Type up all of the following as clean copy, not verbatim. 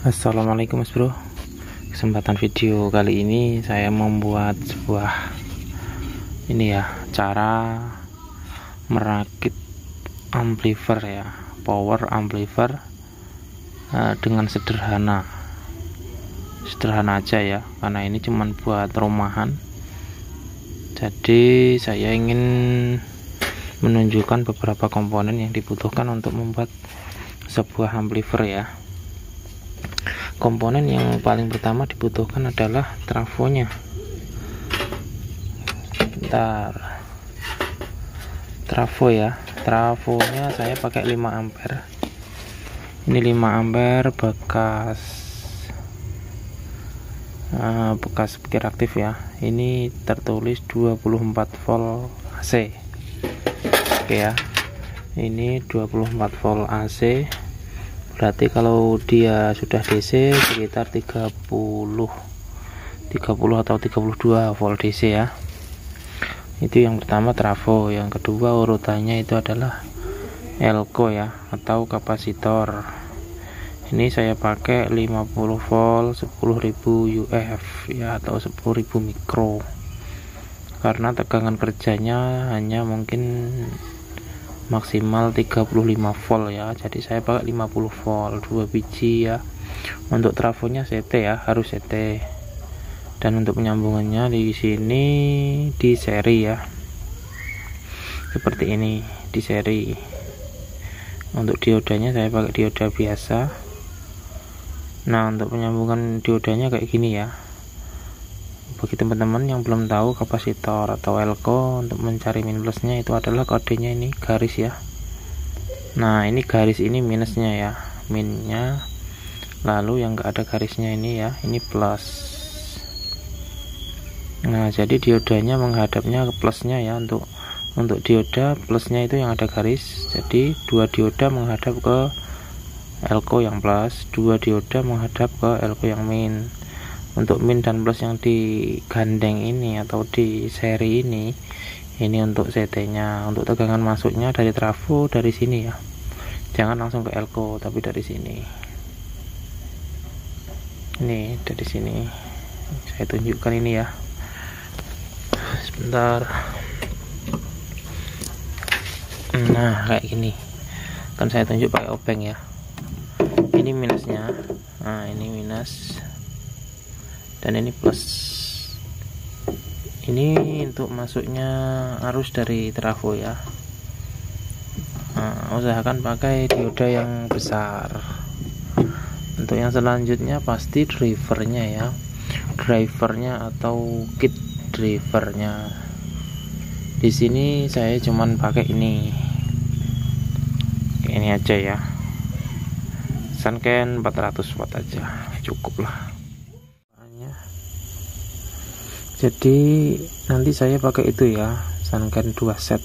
Assalamualaikum Mas Bro. Kesempatan video kali ini saya membuat sebuah cara merakit amplifier ya, power amplifier dengan sederhana aja ya, karena ini cuman buat rumahan. Jadi saya ingin menunjukkan beberapa komponen yang dibutuhkan untuk membuat sebuah amplifier ya. Komponen yang paling pertama dibutuhkan adalah trafonya. Trafo ya, trafonya saya pakai 5 ampere. Ini 5 ampere bekas speaker aktif ya. Ini tertulis 24 volt AC. Oke ya, ini 24 volt AC. Berarti kalau dia sudah DC sekitar 30 atau 32 volt DC ya. Itu yang pertama trafo. Yang kedua urutannya itu adalah elko ya, atau kapasitor. Ini saya pakai 50 volt 10.000 UF ya, atau 10.000 mikro, karena tegangan kerjanya hanya mungkin maksimal 35 volt ya. Jadi saya pakai 50 volt 2 biji ya. Untuk trafonya CT ya, harus CT. Dan untuk penyambungannya di sini di seri ya, seperti ini, di seri. Untuk diodanya saya pakai dioda biasa. Nah, untuk penyambungan diodanya kayak gini ya. Bagi teman-teman yang belum tahu kapasitor atau elko, untuk mencari min plusnya itu adalah kodenya ini, garis ya. Nah, ini garis ini minusnya ya, minnya. Lalu yang enggak ada garisnya ini ya, ini plus. Nah, jadi diodanya menghadapnya ke plusnya ya. Untuk dioda plusnya itu yang ada garis. Jadi dua dioda menghadap ke elko yang plus, dua dioda menghadap ke elko yang min. Untuk min dan plus yang digandeng ini atau di seri ini untuk CT nya. Untuk tegangan masuknya dari trafo dari sini ya, jangan langsung ke elko tapi dari sini. Ini dari sini saya tunjukkan ini ya, sebentar. Nah, kayak gini kan saya tunjuk pakai obeng ya. Ini minusnya, nah ini minus dan ini plus. Ini untuk masuknya arus dari trafo ya. Nah, usahakan pakai dioda yang besar. Untuk yang selanjutnya pasti drivernya ya, drivernya atau kit drivernya. Di sini saya cuman pakai ini aja ya, Sanken 400 watt aja cukup lah. Jadi nanti saya pakai itu ya, Sanken 2 set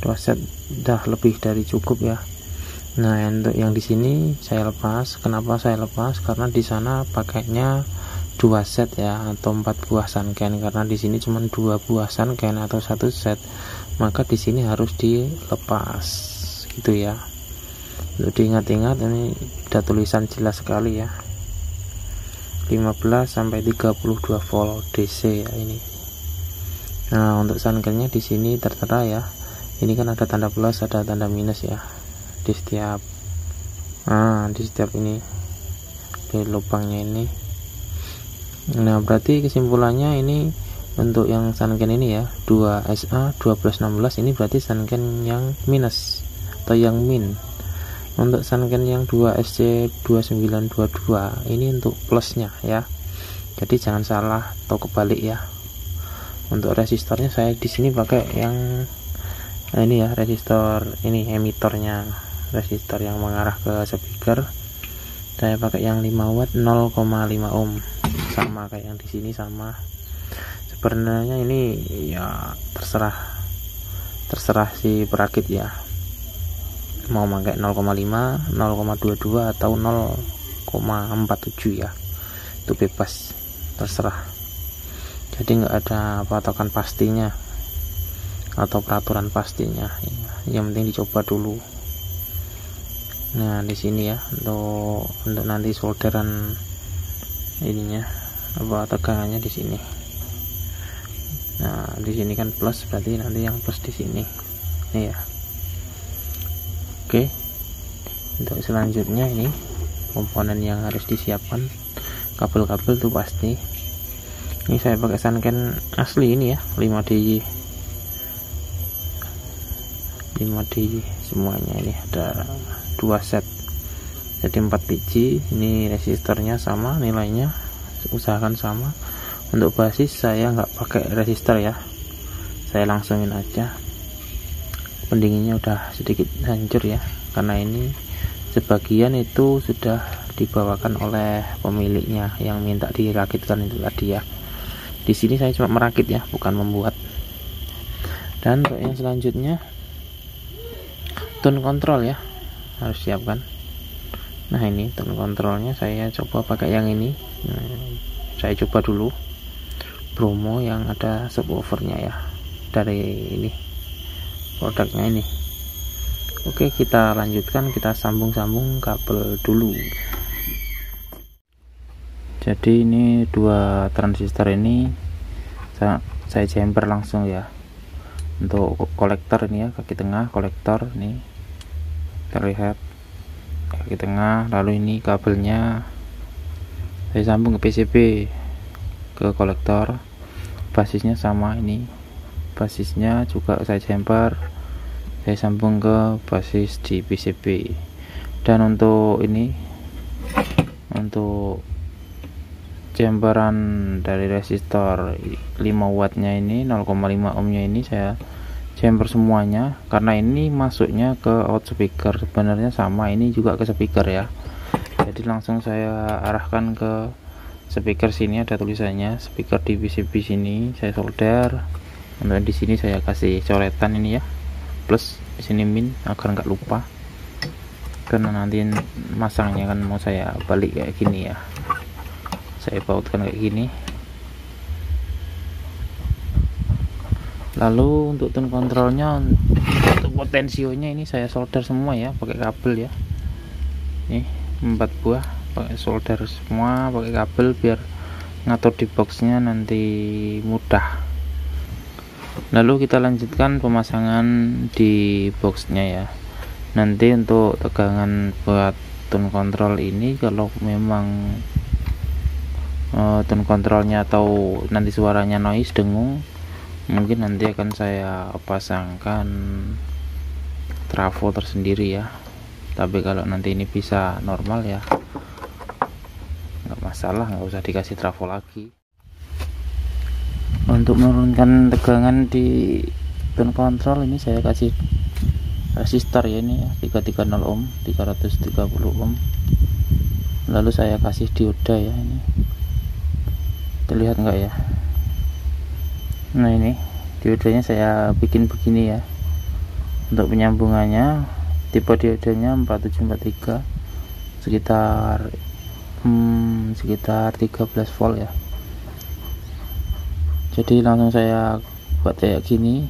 udah lebih dari cukup ya. Nah, untuk yang di sini saya lepas. Kenapa saya lepas? Karena di sana pakainya 2 set ya, atau 4 buah Sanken. Karena di sini cuma 2 buah Sanken atau 1 set, maka di sini harus dilepas gitu ya. Untuk diingat-ingat, ini ada tulisan jelas sekali ya, 15 sampai 32 volt DC ya ini. Nah, untuk Sankennya di sini tertera ya. Ini kan ada tanda plus, ada tanda minus ya di setiap ini, di lubangnya ini. Nah, berarti kesimpulannya ini untuk yang Sanken ini ya, 2SA 1216 ini berarti Sanken yang minus atau yang min. Untuk Sanken yang 2SC 2922 ini untuk plusnya ya. Jadi jangan salah atau kebalik ya. Untuk resistornya saya di sini pakai yang ini ya, resistor ini emitornya, resistor yang mengarah ke speaker. Saya pakai yang 5 watt 0,5 ohm, sama kayak yang di sini sama. Sebenarnya ini ya terserah si perakit ya, mau pakai 0,5, 0,22 atau 0,47 ya, itu bebas, terserah. Jadi nggak ada patokan pastinya atau peraturan pastinya, yang penting dicoba dulu. Nah di sini ya, untuk nanti solderan ininya apa tegangannya di sini. Nah di sini kan plus, berarti nanti yang plus di sini ini ya. Oke, untuk selanjutnya ini komponen yang harus disiapkan, kabel-kabel tuh pasti. Ini saya pakai Sanken asli ini ya, 5 DJ semuanya. Ini ada 2 set, jadi 4 biji. Ini resistornya sama, nilainya usahakan sama. Untuk basis saya nggak pakai resistor ya, saya langsungin aja. Pendinginnya udah sedikit hancur ya, karena ini sebagian itu sudah dibawakan oleh pemiliknya yang minta dirakitkan itu tadi ya. Di sini saya cuma merakit ya, bukan membuat. Dan untuk yang selanjutnya tone control ya, harus siapkan. Nah ini tone controlnya saya coba pakai yang ini. Saya coba dulu Bromo yang ada subwoofernya ya, dari ini produknya ini. Oke, kita lanjutkan, kita sambung-sambung kabel dulu. Jadi ini 2 transistor ini saya jumper langsung ya. Untuk kolektor ini ya, kaki tengah kolektor ini terlihat kaki tengah. Lalu ini kabelnya saya sambung ke PCB, ke kolektor. Basisnya sama, ini basisnya juga saya jumper, saya sambung ke basis di PCB. Dan untuk ini, untuk jumperan dari resistor 5 wattnya ini, 0,5 ohmnya ini saya jumper semuanya, karena ini masuknya ke out speaker. Sebenarnya sama, ini juga ke speaker ya, jadi langsung saya arahkan ke speaker. Sini ada tulisannya speaker di PCB, sini saya solder. Untuk di sini saya kasih coretan ini ya, plus, di sini min, agar nggak lupa, karena nanti masangnya kan mau saya balik kayak gini ya, saya bautkan kayak gini. Lalu untuk tone controlnya, untuk potensionya ini saya solder semua ya, pakai kabel ya. Ini 4 buah pakai solder semua, pakai kabel biar ngatur di boxnya nanti mudah. Lalu kita lanjutkan pemasangan di boxnya ya. Nanti untuk tegangan buat tone control ini, kalau memang tone controlnya atau nanti suaranya noise, dengung, mungkin nanti akan saya pasangkan trafo tersendiri ya. Tapi kalau nanti ini bisa normal ya, nggak masalah, nggak usah dikasih trafo lagi. Untuk menurunkan tegangan di tone control ini saya kasih resistor ya, ini ya, 330 ohm, 330 ohm. Lalu saya kasih dioda ya, ini terlihat enggak ya. Nah ini diodanya saya bikin begini ya. Untuk penyambungannya, tipe diodanya 4743, sekitar 13 volt ya. Jadi langsung saya buat kayak gini,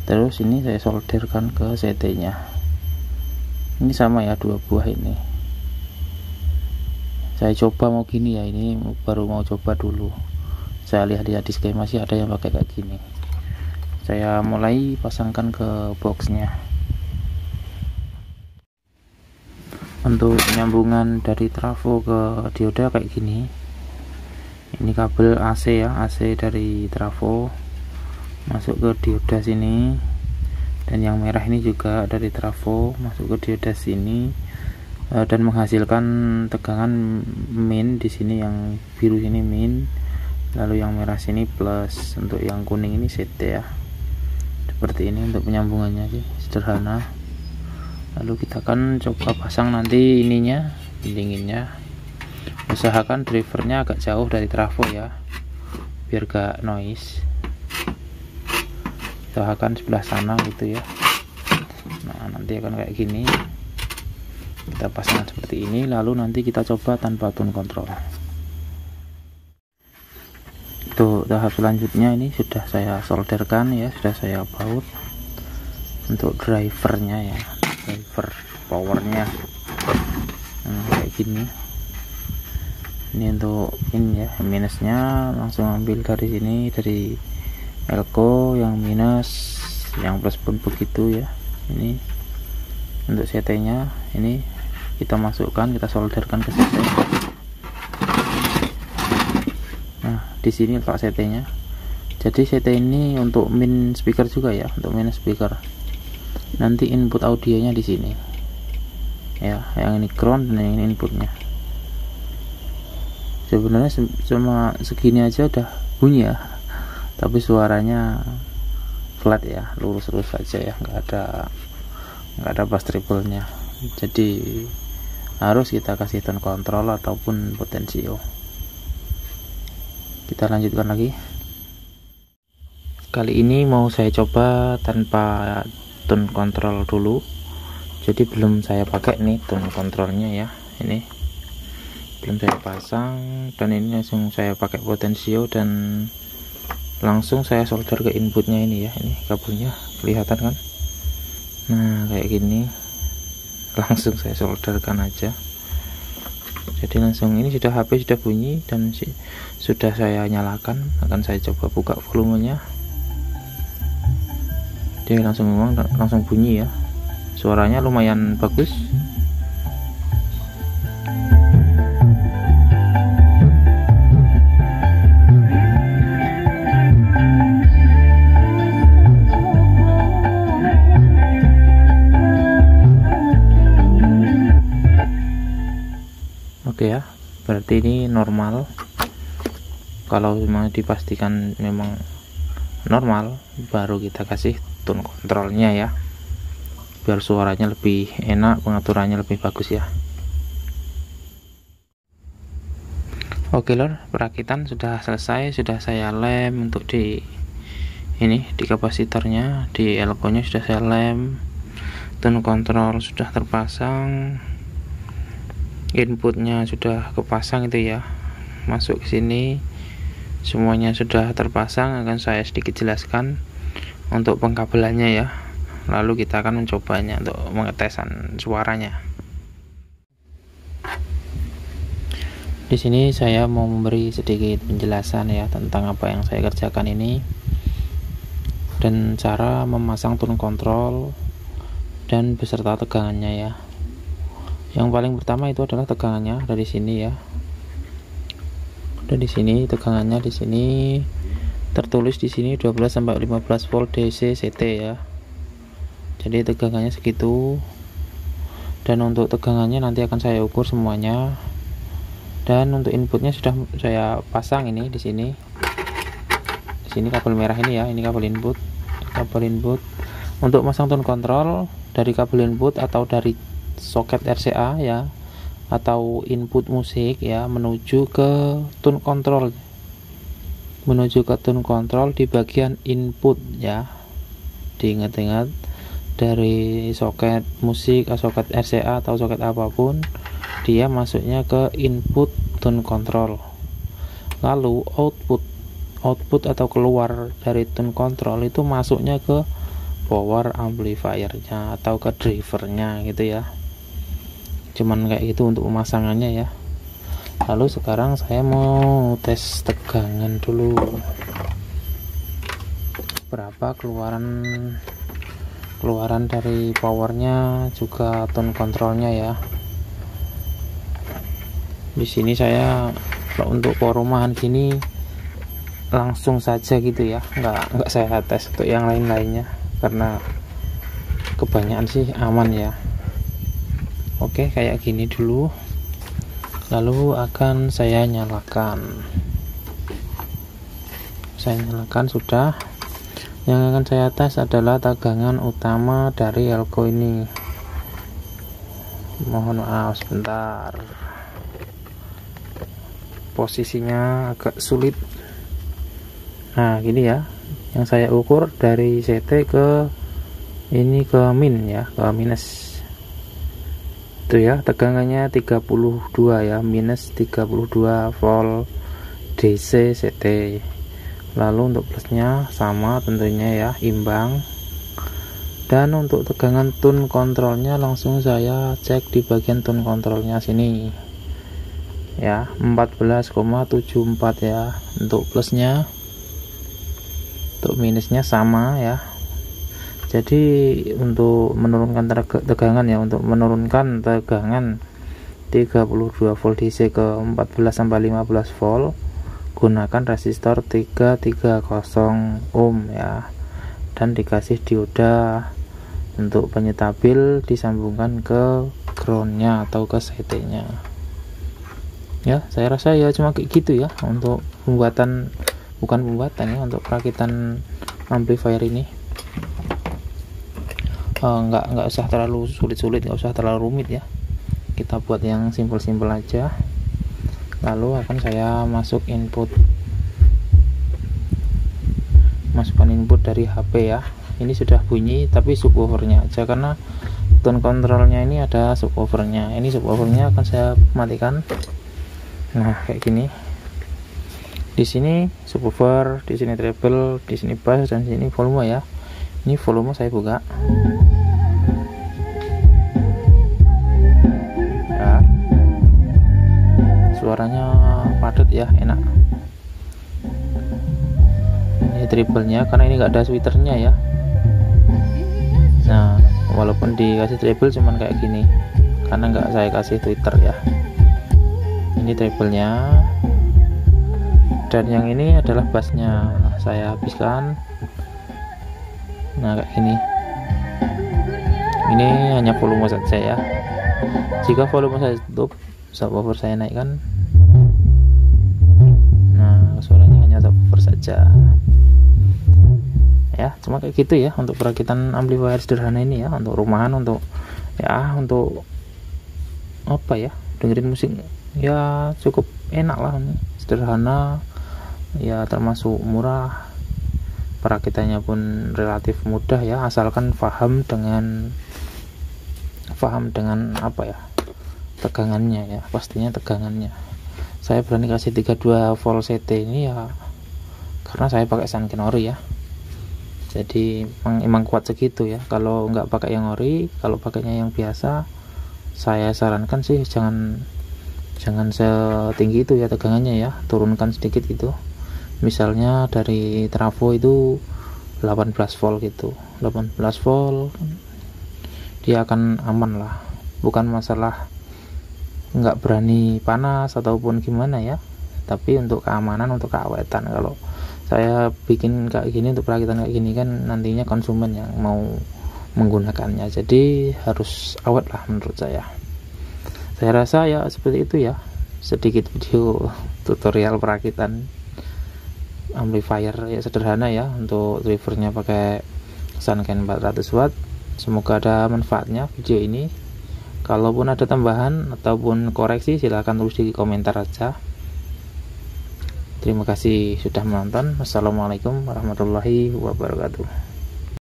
terus ini saya solderkan ke CT nya. Ini sama ya, 2 buah ini saya coba mau gini ya, ini baru mau coba dulu. Saya lihat di skema masih ada yang pakai kayak gini. Saya mulai pasangkan ke boxnya. Untuk penyambungan dari trafo ke dioda kayak gini. Ini kabel AC ya, AC dari trafo masuk ke dioda sini, dan yang merah ini juga dari trafo masuk ke dioda sini, dan menghasilkan tegangan min di sini. Yang biru sini min, lalu yang merah sini plus. Untuk yang kuning ini CT ya, seperti ini untuk penyambungannya sih, sederhana. Lalu kita akan coba pasang nanti ininya, pendinginnya. Usahakan drivernya agak jauh dari trafo ya, biar gak noise. Usahakan sebelah sana gitu ya. Nah nanti akan kayak gini, kita pasang seperti ini. Lalu nanti kita coba tanpa tone control. Untuk tahap selanjutnya ini sudah saya solderkan ya, sudah saya baut untuk drivernya ya. driver powernya. Nah, kayak gini. Ini untuk ini ya, minusnya langsung ambil dari sini, dari elko. Yang minus, yang plus pun begitu ya. Ini untuk CT nya, ini kita masukkan, kita solderkan ke CT. Nah, di sini letak CT nya. Jadi CT ini untuk min speaker juga ya, untuk min speaker. Nanti input audionya di sini ya, yang ini ground dan yang ini inputnya. Sebenarnya cuma segini aja udah bunyi ya, tapi suaranya flat ya, lurus-lurus saja ya, nggak ada bass treble-nya. Jadi harus kita kasih tone control ataupun potensio. Kita lanjutkan lagi. Kali ini mau saya coba tanpa tone control dulu. Jadi belum saya pakai nih tone controlnya ya, ini belum saya pasang, dan ini langsung saya pakai potensio dan langsung saya solder ke inputnya ini ya. Ini kabelnya kelihatan kan? Nah, kayak gini langsung saya solderkan aja. Jadi langsung ini sudah HP sudah bunyi dan sudah saya nyalakan. Akan saya coba buka volumenya. Dia langsung bunyi ya, suaranya lumayan bagus. Oke ya, berarti ini normal. Kalau memang dipastikan memang normal, baru kita kasih tone controlnya ya, biar suaranya lebih enak, pengaturannya lebih bagus ya. Oke lor, perakitan sudah selesai, sudah saya lem untuk di kapasitornya, di elko nya sudah saya lem, tone control sudah terpasang, inputnya sudah kepasang itu ya, masuk ke sini, semuanya sudah terpasang. Akan saya sedikit jelaskan untuk pengkabelannya ya, lalu kita akan mencobanya untuk pengetesan suaranya. Di sini saya mau memberi sedikit penjelasan ya tentang apa yang saya kerjakan ini dan cara memasang tone control dan beserta tegangannya ya. Yang paling pertama itu adalah tegangannya dari sini ya. Dan di sini tegangannya di sini tertulis di sini 12 sampai 15 volt DC CT ya. Jadi tegangannya segitu. Dan untuk tegangannya nanti akan saya ukur semuanya. Dan untuk inputnya sudah saya pasang ini di sini. Di sini kabel merah ini ya, ini kabel input. Kabel input. Untuk masang tone control dari kabel input atau dari soket RCA ya, atau input musik ya, menuju ke tone control, di bagian input ya. Diingat-ingat, dari soket musik, soket RCA atau soket apapun, dia masuknya ke input tone control. Lalu output atau keluar dari tone control itu masuknya ke power amplifiernya atau ke drivernya gitu ya. Cuman kayak gitu untuk pemasangannya ya. Lalu sekarang saya mau tes tegangan dulu, berapa keluaran dari powernya, juga tone controlnya ya. Di sini saya untuk power rumahan gini langsung saja gitu ya, nggak saya tes untuk yang lain-lainnya karena kebanyakan sih aman ya. Oke, kayak gini dulu, lalu akan saya nyalakan. Sudah. Yang akan saya tes adalah tegangan utama dari elko ini. Mohon maaf sebentar, posisinya agak sulit. Nah gini ya, yang saya ukur dari CT ke ini ke min ya, ke minus itu ya. Tegangannya 32 ya, minus 32 volt DC CT. Lalu untuk plusnya sama tentunya ya, imbang. Dan untuk tegangan tune kontrolnya langsung saya cek di bagian tune kontrolnya sini ya, 14,74 ya untuk plusnya. Untuk minusnya sama ya. Jadi untuk menurunkan tegangan ya, untuk menurunkan tegangan 32 volt DC ke 14 sampai 15 volt, gunakan resistor 330 ohm ya, dan dikasih dioda. Untuk penyetabil disambungkan ke groundnya atau ke CT nya ya. Saya rasa ya cuma kayak gitu ya untuk pembuatan, bukan pembuatan ya, untuk perakitan amplifier ini. Nggak usah terlalu sulit-sulit, nggak usah terlalu rumit ya, kita buat yang simpel-simpel aja. Lalu akan saya masukkan input dari HP ya. Ini sudah bunyi tapi subwoofernya aja, karena tone kontrolnya ini ada subwoofernya. Ini subwoofernya akan saya matikan. Nah kayak gini, di sini subwoofer, di sini treble, di sini bass, dan di sini volume ya. Ini volume saya buka ya, suaranya padat ya, enak. Ini treble-nya, karena ini enggak ada tweeternya ya. Nah walaupun dikasih treble cuman kayak gini, karena enggak saya kasih tweeter ya. Ini treble-nya, dan yang ini adalah bassnya. Saya habiskan. Nah kayak gini, ini hanya volume saja ya. Jika volume saya tutup, subwoofer saya naikkan, nah suaranya hanya subwoofer saja ya. Cuma kayak gitu ya untuk perakitan amplifier sederhana ini ya, untuk rumahan, untuk ya, untuk apa ya, dengerin musik ya, cukup enak lah, sederhana ya, termasuk murah. Perakitannya pun relatif mudah ya, asalkan paham dengan apa ya, tegangannya ya, pastinya tegangannya. Saya berani kasih 32 volt CT ini ya karena saya pakai Sanken ori ya, jadi emang kuat segitu ya. Kalau nggak pakai yang ori, kalau pakainya yang biasa, saya sarankan sih jangan setinggi itu ya tegangannya ya, turunkan sedikit gitu. Misalnya dari trafo itu 18 volt gitu, 18 volt dia akan aman lah. Bukan masalah nggak berani panas ataupun gimana ya, tapi untuk keamanan, untuk keawetan. Kalau saya bikin kayak gini untuk perakitan kayak gini kan nantinya konsumen yang mau menggunakannya, jadi harus awet lah menurut saya. Saya rasa ya seperti itu ya, sedikit video tutorial perakitan amplifier ya, sederhana ya. Untuk drivernya pakai Sanken 400 watt. Semoga ada manfaatnya video ini. Kalaupun ada tambahan ataupun koreksi, silahkan tulis di komentar aja. Terima kasih sudah menonton. Wassalamualaikum warahmatullahi wabarakatuh.